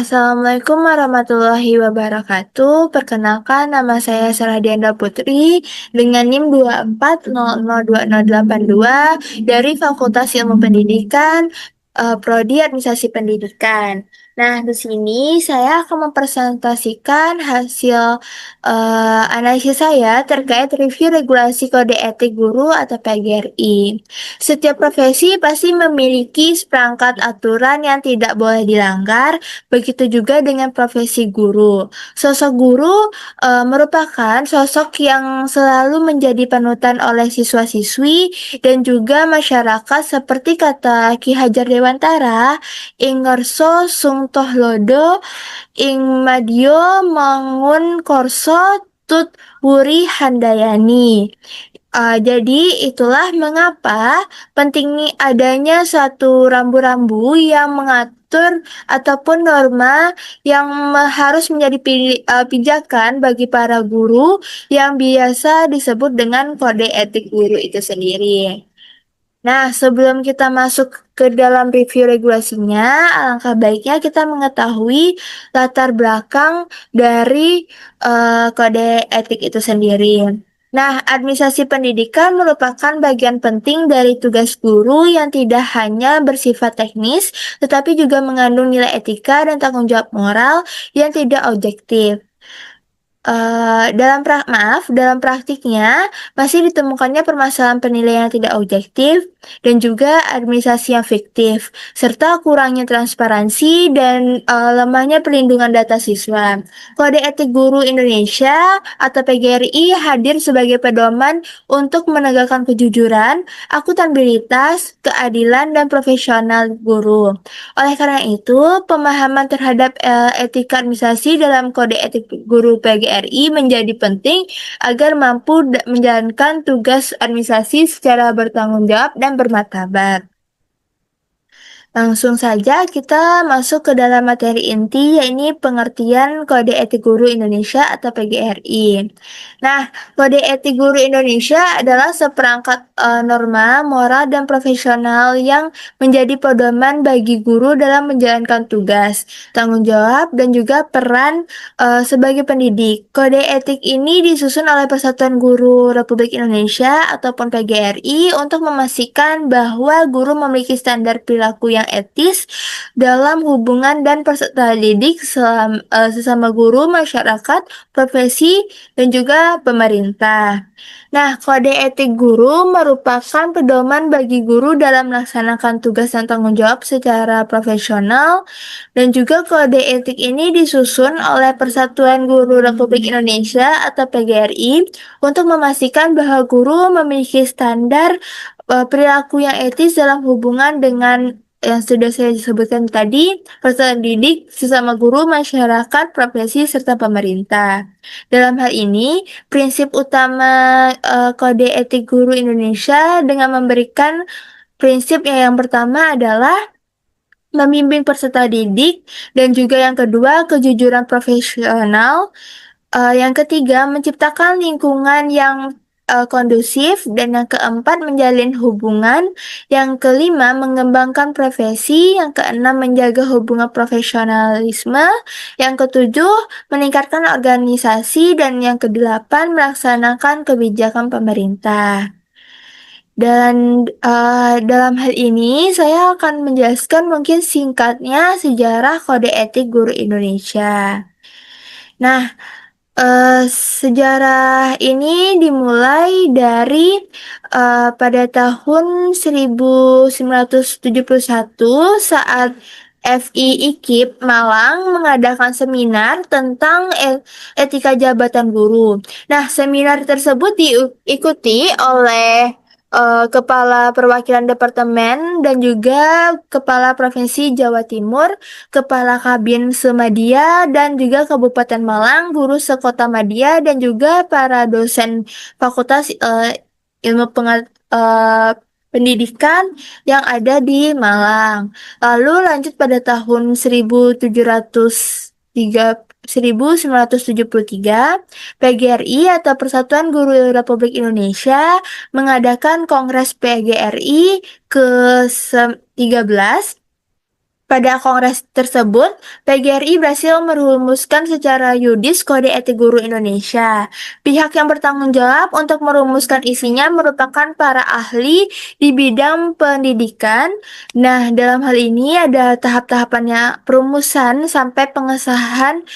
Assalamualaikum warahmatullahi wabarakatuh. Perkenalkan, nama saya Saradianda Putri dengan NIM 24002082 dari Fakultas Ilmu Pendidikan, Prodi Administrasi Pendidikan. Nah, di sini saya akan mempresentasikan hasil analisis saya terkait review regulasi kode etik guru atau PGRI. Setiap profesi pasti memiliki seperangkat aturan yang tidak boleh dilanggar. Begitu juga dengan profesi guru. Sosok guru merupakan sosok yang selalu menjadi panutan oleh siswa-siswi dan juga masyarakat seperti kata Ki Hajar Dewantara, ing ngerso sung toh lodo, ing madyo mangun korso tut wuri handayani. Jadi itulah mengapa penting adanya satu rambu-rambu yang mengatur ataupun norma yang harus menjadi pijakan bagi para guru yang biasa disebut dengan kode etik guru itu sendiri. Nah, sebelum kita masuk ke dalam review regulasinya, alangkah baiknya kita mengetahui latar belakang dari kode etik itu sendiri. Nah, administrasi pendidikan merupakan bagian penting dari tugas guru yang tidak hanya bersifat teknis, tetapi juga mengandung nilai etika dan tanggung jawab moral yang tidak objektif. Dalam praktiknya masih ditemukannya permasalahan penilaian yang tidak objektif dan juga administrasi yang fiktif, serta kurangnya transparansi dan lemahnya perlindungan data siswa. Kode Etik Guru Indonesia atau PGRI hadir sebagai pedoman untuk menegakkan kejujuran, akuntabilitas, keadilan, dan profesional guru. Oleh karena itu, pemahaman terhadap etika administrasi dalam Kode Etik Guru PGRI menjadi penting agar mampu menjalankan tugas administrasi secara bertanggung jawab dan bermartabat. Langsung saja kita masuk ke dalam materi inti, yaitu pengertian Kode Etik Guru Indonesia atau PGRI. Nah, Kode Etik Guru Indonesia adalah seperangkat norma, moral, dan profesional yang menjadi pedoman bagi guru dalam menjalankan tugas, tanggung jawab, dan juga peran sebagai pendidik. Kode etik ini disusun oleh Persatuan Guru Republik Indonesia ataupun PGRI untuk memastikan bahwa guru memiliki standar perilaku yang etis dalam hubungan dan peserta didik sesama guru, masyarakat, profesi, dan juga pemerintah. Nah, kode etik guru merupakan pedoman bagi guru dalam melaksanakan tugas dan tanggung jawab secara profesional, dan juga kode etik ini disusun oleh Persatuan Guru Republik Indonesia atau PGRI untuk memastikan bahwa guru memiliki standar perilaku yang etis dalam hubungan dengan yang sudah saya sebutkan tadi, peserta didik, sesama guru, masyarakat, profesi, serta pemerintah. Dalam hal ini, prinsip utama Kode Etik Guru Indonesia dengan memberikan prinsip yang pertama adalah membimbing peserta didik, dan juga yang kedua, kejujuran profesional. Yang ketiga, menciptakan lingkungan yang kondusif, dan yang keempat menjalin hubungan, yang kelima mengembangkan profesi, yang keenam menjaga hubungan profesionalisme, yang ketujuh meningkatkan organisasi, dan yang kedelapan melaksanakan kebijakan pemerintah. Dan dalam hal ini saya akan menjelaskan mungkin singkatnya sejarah Kode Etik Guru Indonesia. Nah, sejarah ini dimulai dari pada tahun 1971 saat FI IKIP Malang mengadakan seminar tentang etika jabatan guru. Nah, seminar tersebut diikuti oleh Kepala Perwakilan Departemen dan juga Kepala Provinsi Jawa Timur, Kepala Kabin Semadya, dan juga Kabupaten Malang, guru sekota Madya, dan juga para dosen Fakultas Ilmu Pendidikan yang ada di Malang. Lalu lanjut pada tahun 1973, PGRI atau Persatuan Guru Republik Indonesia mengadakan Kongres PGRI ke-13 Pada kongres tersebut, PGRI berhasil merumuskan secara yuridis Kode Etik Guru Indonesia. Pihak yang bertanggung jawab untuk merumuskan isinya merupakan para ahli di bidang pendidikan. Nah, dalam hal ini ada tahap-tahapannya perumusan sampai pengesahan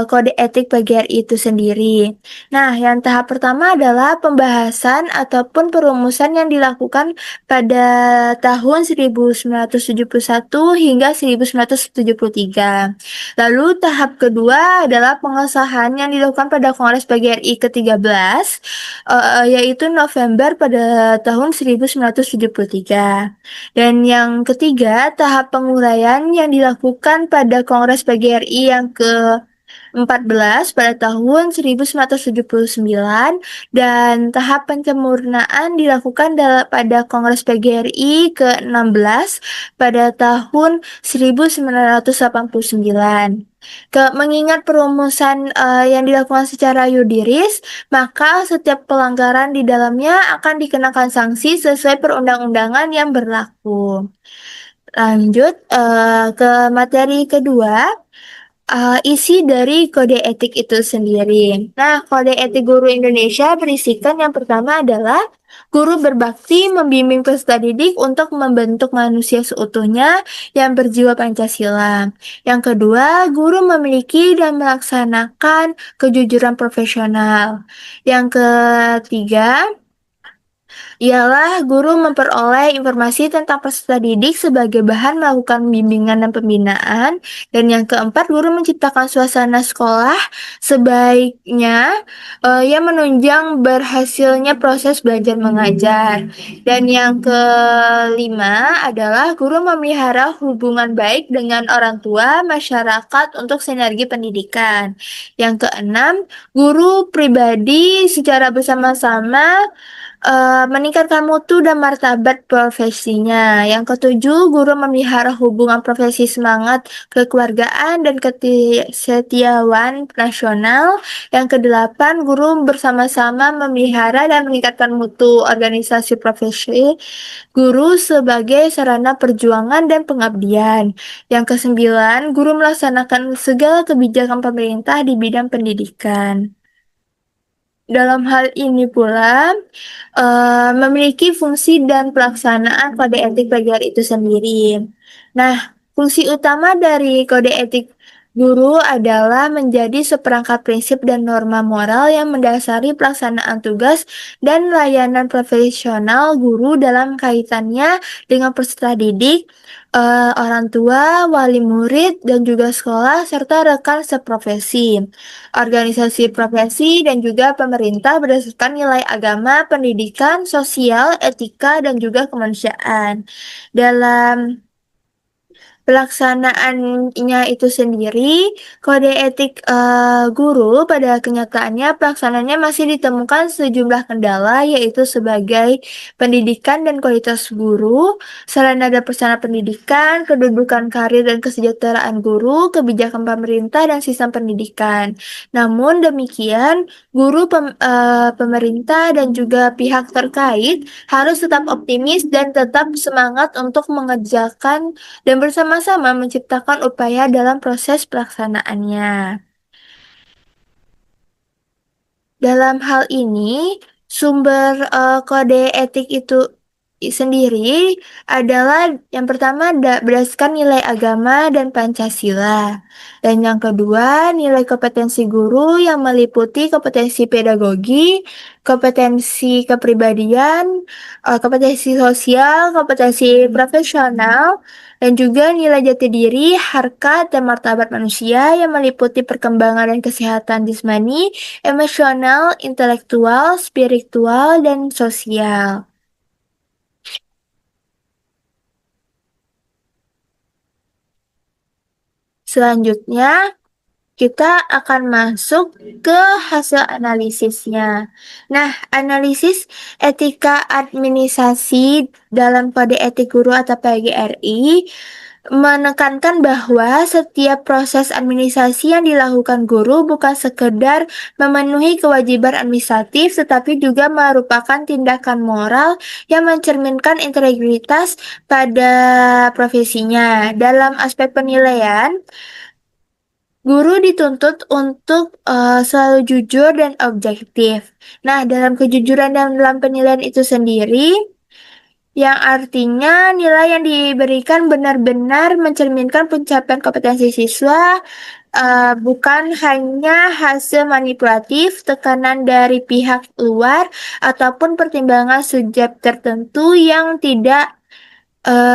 Kode Etik PGRI itu sendiri. Nah, yang tahap pertama adalah pembahasan ataupun perumusan yang dilakukan pada tahun 1971 hingga 1973. Lalu tahap kedua adalah pengesahan yang dilakukan pada Kongres PGRI ke-13, yaitu November pada tahun 1973. Dan yang ketiga, tahap penguraian yang dilakukan pada Kongres PGRI yang ke-14 pada tahun 1979 dan tahap penyempurnaan dilakukan pada Kongres PGRI ke-16 pada tahun 1989. Mengingat perumusan yang dilakukan secara yuridis, maka setiap pelanggaran di dalamnya akan dikenakan sanksi sesuai perundang-undangan yang berlaku. Lanjut ke materi kedua, isi dari kode etik itu sendiri. Nah, kode etik guru Indonesia berisikan yang pertama adalah guru berbakti membimbing peserta didik untuk membentuk manusia seutuhnya yang berjiwa Pancasila. Yang kedua, guru memiliki dan melaksanakan kejujuran profesional. Yang ketiga, ialah guru memperoleh informasi tentang peserta didik sebagai bahan melakukan bimbingan dan pembinaan. Dan yang keempat, guru menciptakan suasana sekolah sebaiknya yang menunjang berhasilnya proses belajar mengajar. Dan yang kelima adalah guru memelihara hubungan baik dengan orang tua, masyarakat untuk sinergi pendidikan. Yang keenam, guru pribadi secara bersama-sama meningkatkan mutu dan martabat profesinya. Yang ketujuh, guru memelihara hubungan profesi, semangat kekeluargaan dan kesetiaan nasional. Yang kedelapan, guru bersama-sama memelihara dan meningkatkan mutu organisasi profesi guru sebagai sarana perjuangan dan pengabdian. Yang kesembilan, guru melaksanakan segala kebijakan pemerintah di bidang pendidikan. Dalam hal ini pula, memiliki fungsi dan pelaksanaan kode etik PGRI itu sendiri. Nah, fungsi utama dari kode etik guru adalah menjadi seperangkat prinsip dan norma moral yang mendasari pelaksanaan tugas dan layanan profesional guru dalam kaitannya dengan peserta didik, orang tua, wali murid, dan juga sekolah, serta rekan seprofesi, organisasi profesi, dan juga pemerintah berdasarkan nilai agama, pendidikan, sosial, etika, dan juga kemanusiaan. Dalam pelaksanaannya itu sendiri, kode etik guru pada kenyataannya pelaksanaannya masih ditemukan sejumlah kendala, yaitu sebagai pendidikan dan kualitas guru, sarana dan prasarana pendidikan, kedudukan karir dan kesejahteraan guru, kebijakan pemerintah dan sistem pendidikan. Namun demikian, guru, pemerintah dan juga pihak terkait harus tetap optimis dan tetap semangat untuk mengerjakan dan bersama-sama menciptakan upaya dalam proses pelaksanaannya. Dalam hal ini, sumber kode etik itu sendiri adalah yang pertama berdasarkan nilai agama dan Pancasila. Dan yang kedua, nilai kompetensi guru yang meliputi kompetensi pedagogi, kompetensi kepribadian, kompetensi sosial, kompetensi profesional, dan juga nilai jati diri, harkat, dan martabat manusia yang meliputi perkembangan dan kesehatan jasmani, emosional, intelektual, spiritual, dan sosial. Selanjutnya, kita akan masuk ke hasil analisisnya. Nah, analisis etika administrasi dalam kode etik guru atau PGRI menekankan bahwa setiap proses administrasi yang dilakukan guru bukan sekedar memenuhi kewajiban administratif, tetapi juga merupakan tindakan moral yang mencerminkan integritas pada profesinya. Dalam aspek penilaian, guru dituntut untuk selalu jujur dan objektif. Nah, dalam kejujuran dan dalam penilaian itu sendiri, yang artinya nilai yang diberikan benar-benar mencerminkan pencapaian kompetensi siswa, bukan hanya hasil manipulatif, tekanan dari pihak luar, ataupun pertimbangan subjek tertentu yang tidak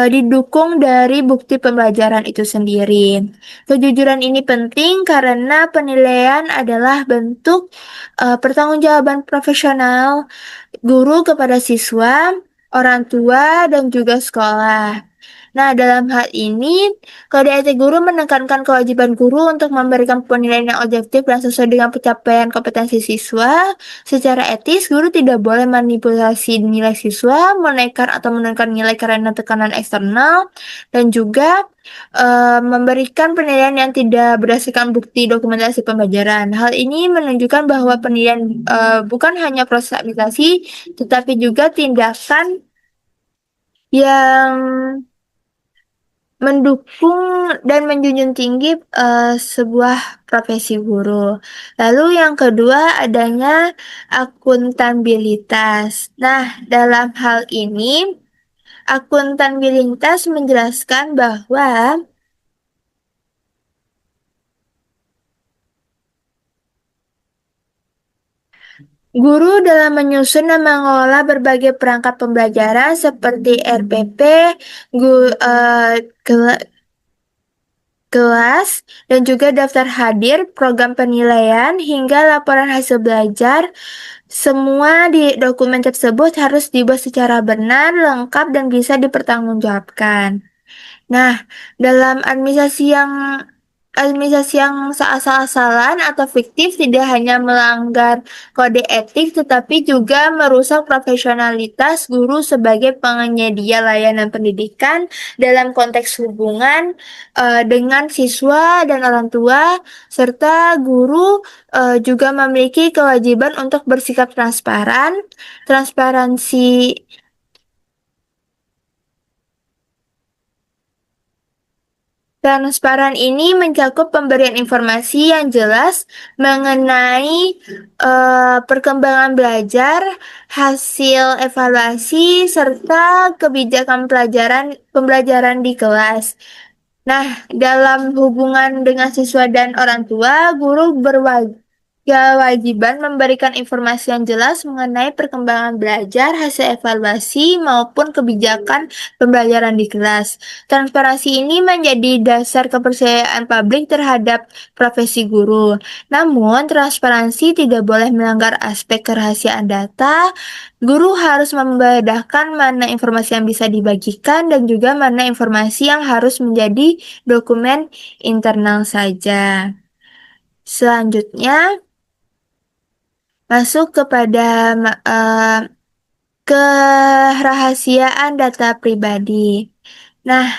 didukung dari bukti pembelajaran itu sendiri. Kejujuran ini penting karena penilaian adalah bentuk pertanggungjawaban profesional guru kepada siswa, orang tua, dan juga sekolah. Nah, dalam hal ini, kode etik guru menekankan kewajiban guru untuk memberikan penilaian yang objektif dan sesuai dengan pencapaian kompetensi siswa. Secara etis, guru tidak boleh manipulasi nilai siswa, menaikkan atau menurunkan nilai karena tekanan eksternal, dan juga memberikan penilaian yang tidak berdasarkan bukti dokumentasi pembelajaran. Hal ini menunjukkan bahwa penilaian bukan hanya proses administrasi, tetapi juga tindakan yang mendukung dan menjunjung tinggi sebuah profesi guru. Lalu yang kedua adanya akuntabilitas. Nah, dalam hal ini akuntabilitas menjelaskan bahwa guru dalam menyusun dan mengelola berbagai perangkat pembelajaran seperti RPP, kelas, dan juga daftar hadir, program penilaian, hingga laporan hasil belajar. Semua di dokumen tersebut harus dibuat secara benar, lengkap, dan bisa dipertanggungjawabkan. Nah, dalam administrasi yang asal-asalan atau fiktif tidak hanya melanggar kode etik, tetapi juga merusak profesionalitas guru sebagai penyedia layanan pendidikan dalam konteks hubungan dengan siswa dan orang tua, serta guru juga memiliki kewajiban untuk bersikap transparan. Transparan ini mencakup pemberian informasi yang jelas mengenai perkembangan belajar, hasil evaluasi, serta kebijakan pembelajaran di kelas. Nah, dalam hubungan dengan siswa dan orang tua, guru kewajiban memberikan informasi yang jelas mengenai perkembangan belajar, hasil evaluasi, maupun kebijakan pembelajaran di kelas. Transparansi ini menjadi dasar kepercayaan publik terhadap profesi guru. Namun, transparansi tidak boleh melanggar aspek kerahasiaan data. Guru harus membedakan mana informasi yang bisa dibagikan dan juga mana informasi yang harus menjadi dokumen internal saja. Selanjutnya, masuk kepada kerahasiaan data pribadi. Nah,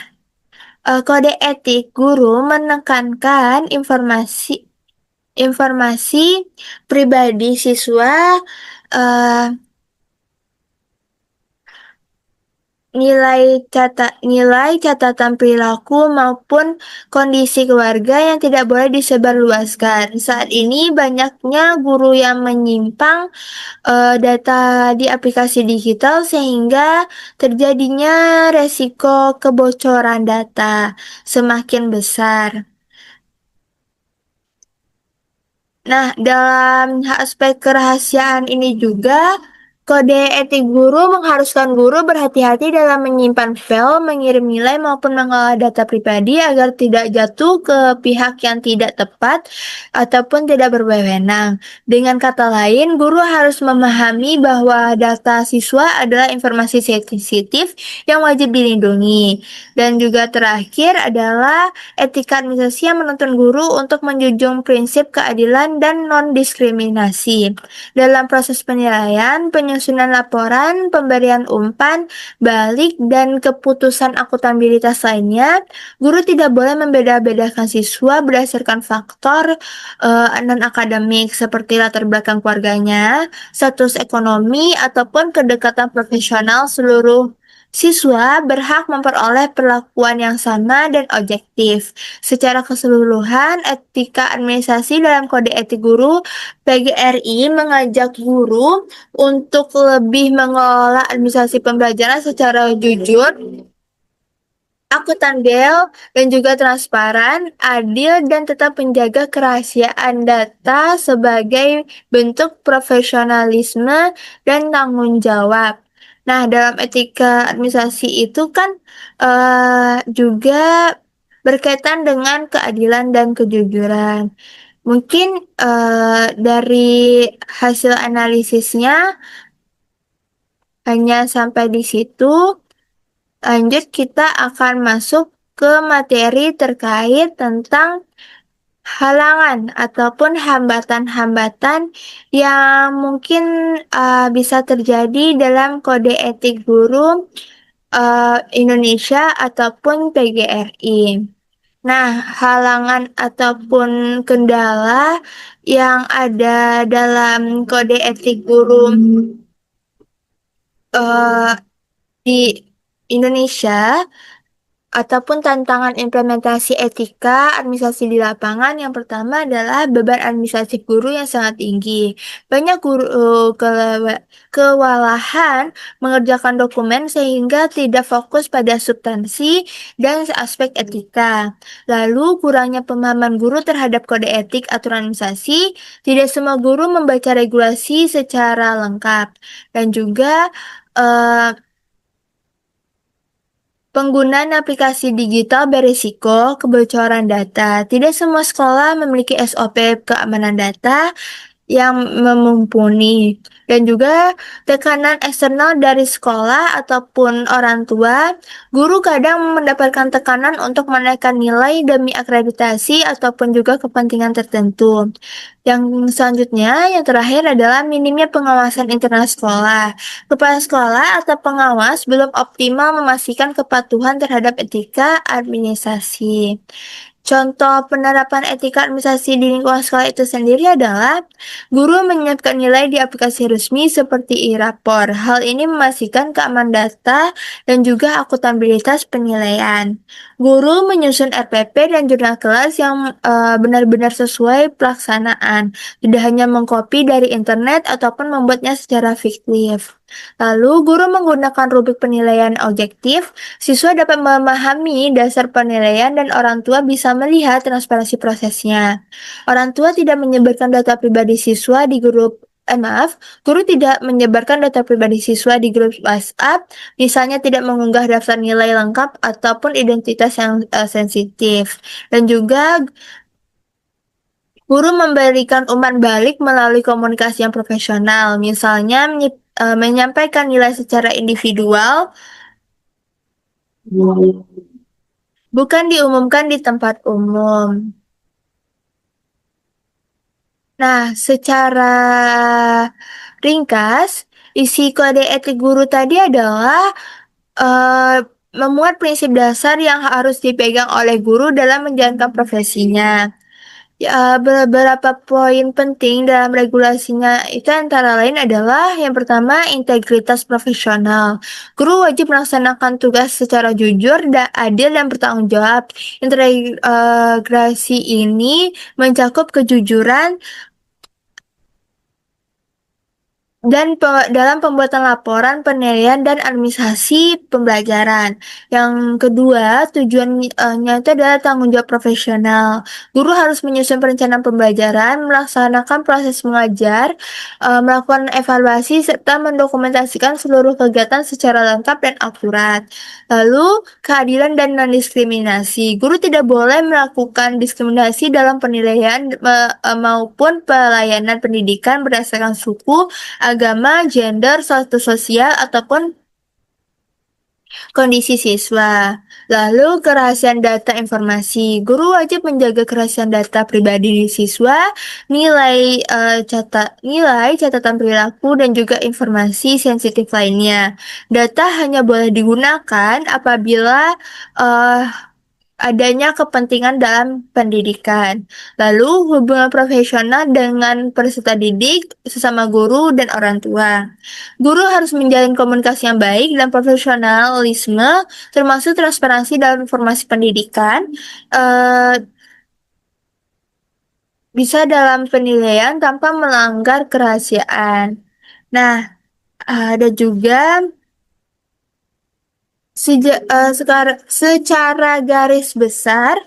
kode etik guru menekankan informasi pribadi siswa, nilai catatan perilaku maupun kondisi keluarga yang tidak boleh disebarluaskan. Saat ini banyaknya guru yang menyimpang data di aplikasi digital sehingga terjadinya resiko kebocoran data semakin besar. Nah, dalam aspek kerahasiaan ini juga, kode etik guru mengharuskan guru berhati-hati dalam menyimpan file, mengirim nilai maupun mengolah data pribadi agar tidak jatuh ke pihak yang tidak tepat ataupun tidak berwenang. Dengan kata lain, guru harus memahami bahwa data siswa adalah informasi sensitif yang wajib dilindungi. Dan juga terakhir adalah etika administrasi yang menuntun guru untuk menjunjung prinsip keadilan dan non-diskriminasi. Dalam proses penilaian, penyusunan laporan, pemberian umpan, balik, dan keputusan akuntabilitas lainnya, guru tidak boleh membeda-bedakan siswa berdasarkan faktor non-akademik seperti latar belakang keluarganya, status ekonomi, ataupun kedekatan profesional. Seluruh siswa berhak memperoleh perlakuan yang sama dan objektif. Secara keseluruhan, etika administrasi dalam Kode Etik Guru PGRI mengajak guru untuk lebih mengelola administrasi pembelajaran secara jujur, akuntabel, dan juga transparan, adil, dan tetap menjaga kerahasiaan data sebagai bentuk profesionalisme dan tanggung jawab. Nah, dalam etika administrasi itu kan juga berkaitan dengan keadilan dan kejujuran. Mungkin dari hasil analisisnya hanya sampai di situ. Lanjut, kita akan masuk ke materi terkait tentang halangan ataupun hambatan-hambatan yang mungkin bisa terjadi dalam Kode Etik Guru Indonesia ataupun PGRI. Nah, halangan ataupun kendala yang ada dalam Kode Etik Guru di Indonesia ataupun tantangan implementasi etika administrasi di lapangan, yang pertama adalah beban administratif guru yang sangat tinggi. Banyak guru kewalahan mengerjakan dokumen sehingga tidak fokus pada substansi dan aspek etika. Lalu kurangnya pemahaman guru terhadap kode etik aturan administrasi, tidak semua guru membaca regulasi secara lengkap. Dan juga penggunaan aplikasi digital berisiko kebocoran data. Tidak semua sekolah memiliki SOP keamanan data yang mumpuni, dan juga tekanan eksternal dari sekolah ataupun orang tua. Guru kadang mendapatkan tekanan untuk menaikkan nilai demi akreditasi ataupun juga kepentingan tertentu. Yang selanjutnya, yang terakhir adalah minimnya pengawasan internal sekolah. Kepala sekolah atau pengawas belum optimal memastikan kepatuhan terhadap etika administrasi. Contoh penerapan etika administrasi di lingkungan sekolah itu sendiri adalah guru menyiapkan nilai di aplikasi resmi seperti e-rapor. Hal ini memastikan keamanan data dan juga akuntabilitas penilaian. Guru menyusun RPP dan jurnal kelas yang benar-benar sesuai pelaksanaan, tidak hanya mengcopy dari internet ataupun membuatnya secara fiktif. Lalu, guru menggunakan rubrik penilaian objektif, siswa dapat memahami dasar penilaian dan orang tua bisa melihat transparansi prosesnya. Orang tua tidak menyebarkan data pribadi siswa di guru tidak menyebarkan data pribadi siswa di grup WhatsApp, misalnya tidak mengunggah daftar nilai lengkap ataupun identitas yang sensitif. Dan juga guru memberikan umpan balik melalui komunikasi yang profesional, misalnya menyampaikan nilai secara individual, bukan diumumkan di tempat umum. Nah, secara ringkas, isi kode etik guru tadi adalah memuat prinsip dasar yang harus dipegang oleh guru dalam menjalankan profesinya. Beberapa poin penting dalam regulasinya itu antara lain adalah yang pertama, integritas profesional. Guru wajib melaksanakan tugas secara jujur, dan adil, dan bertanggung jawab. Integrasi ini mencakup kejujuran dan dalam pembuatan laporan, penilaian, dan administrasi pembelajaran. Yang kedua, tujuannya itu adalah tanggung jawab profesional. Guru harus menyusun perencanaan pembelajaran, melaksanakan proses mengajar, melakukan evaluasi, serta mendokumentasikan seluruh kegiatan secara lengkap dan akurat. Lalu, keadilan dan non-diskriminasi. Guru tidak boleh melakukan diskriminasi dalam penilaian maupun pelayanan pendidikan berdasarkan suku, agama, gender, status sosial, ataupun Kondisi siswa. Lalu kerahasiaan data informasi. Guru wajib menjaga kerahasiaan data pribadi siswa, nilai, catatan perilaku, dan juga informasi sensitif lainnya. Data hanya boleh digunakan apabila eh, adanya kepentingan dalam pendidikan. Lalu hubungan profesional dengan peserta didik, sesama guru, dan orang tua. Guru harus menjalin komunikasi yang baik dan profesionalisme, termasuk transparansi dalam informasi pendidikan, eh, bisa dalam penilaian tanpa melanggar kerahasiaan. Nah, ada juga secara garis besar,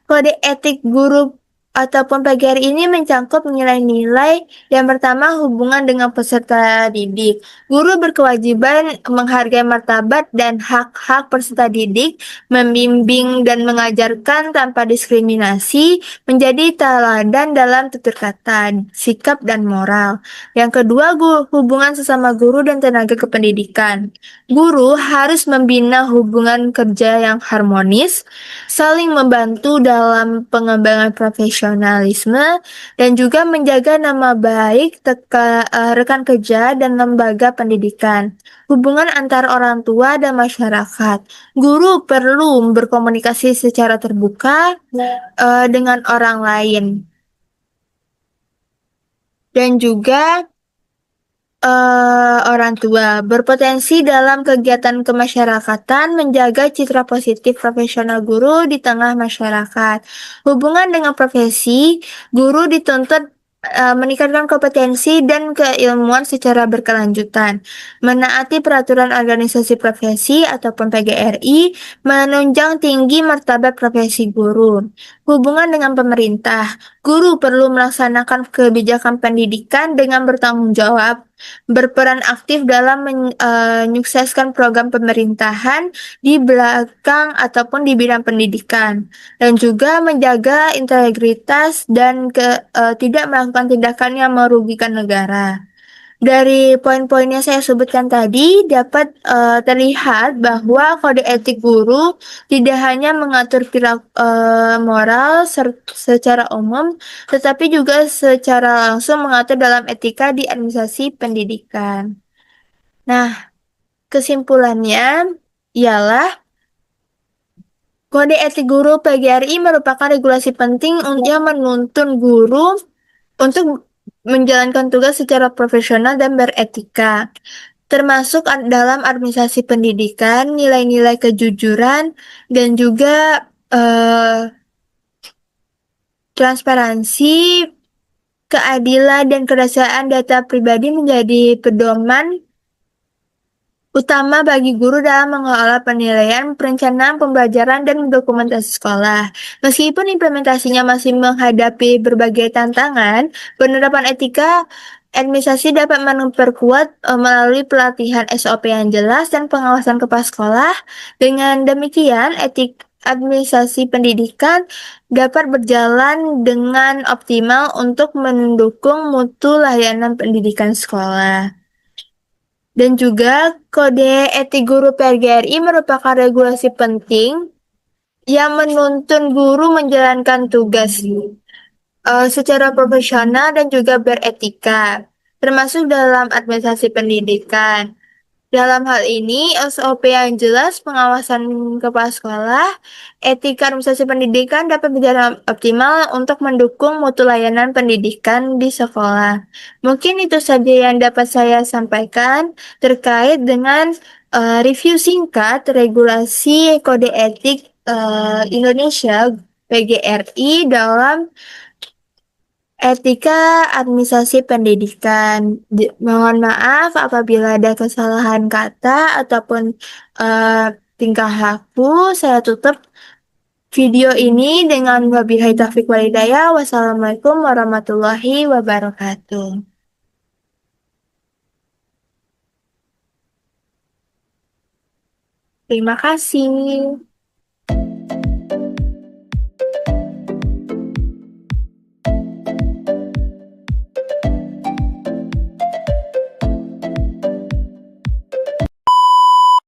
kode etik guru ataupun PGRI ini mencakup nilai-nilai yang pertama hubungan dengan peserta didik. Guru berkewajiban menghargai martabat dan hak-hak peserta didik, membimbing dan mengajarkan tanpa diskriminasi, menjadi teladan dalam tutur kata, sikap, dan moral. Yang kedua, hubungan sesama guru dan tenaga kependidikan. Guru harus membina hubungan kerja yang harmonis, saling membantu dalam pengembangan profesionalisme, dan juga menjaga nama baik rekan kerja dan lembaga pendidikan. Hubungan antar orang tua dan masyarakat. Guru perlu berkomunikasi secara terbuka dengan orang lain. Dan juga orang tua berpotensi dalam kegiatan kemasyarakatan menjaga citra positif profesional guru di tengah masyarakat. Hubungan dengan profesi, guru dituntut meningkatkan kompetensi dan keilmuan secara berkelanjutan, menaati peraturan organisasi profesi ataupun PGRI, menunjang tinggi martabat profesi guru. Hubungan dengan pemerintah, guru perlu melaksanakan kebijakan pendidikan dengan bertanggung jawab, berperan aktif dalam menyukseskan program pemerintahan di belakang ataupun di bidang pendidikan, dan juga menjaga integritas dan tidak melakukan tindakan yang merugikan negara. Dari poin-poin yang saya sebutkan tadi dapat terlihat bahwa kode etik guru tidak hanya mengatur moral secara umum, tetapi juga secara langsung mengatur dalam etika di administrasi pendidikan. Nah, kesimpulannya ialah kode etik guru PGRI merupakan regulasi penting yang menuntun guru untuk menjalankan tugas secara profesional dan beretika, termasuk dalam administrasi pendidikan, nilai-nilai kejujuran, dan juga transparansi, keadilan, dan kerahasiaan data pribadi menjadi pedoman utama bagi guru dalam mengelola penilaian, perencanaan pembelajaran, dan dokumentasi sekolah. Meskipun implementasinya masih menghadapi berbagai tantangan, penerapan etika administrasi dapat memperkuat melalui pelatihan SOP yang jelas dan pengawasan kepala sekolah. Dengan demikian, etik administrasi pendidikan dapat berjalan dengan optimal untuk mendukung mutu layanan pendidikan sekolah. Dan juga kode etik guru PGRI merupakan regulasi penting yang menuntun guru menjalankan tugas secara profesional dan juga beretika, termasuk dalam administrasi pendidikan. Dalam hal ini, SOP yang jelas, pengawasan kepala sekolah, etika administrasi pendidikan dapat berjalan optimal untuk mendukung mutu layanan pendidikan di sekolah. Mungkin itu saja yang dapat saya sampaikan terkait dengan review singkat regulasi kode etik Indonesia PGRI dalam etika administrasi pendidikan. Mohon maaf apabila ada kesalahan kata ataupun tingkah laku. Saya tutup video ini dengan wabillahi taufiq walhidayah. Wassalamualaikum warahmatullahi wabarakatuh. Terima kasih.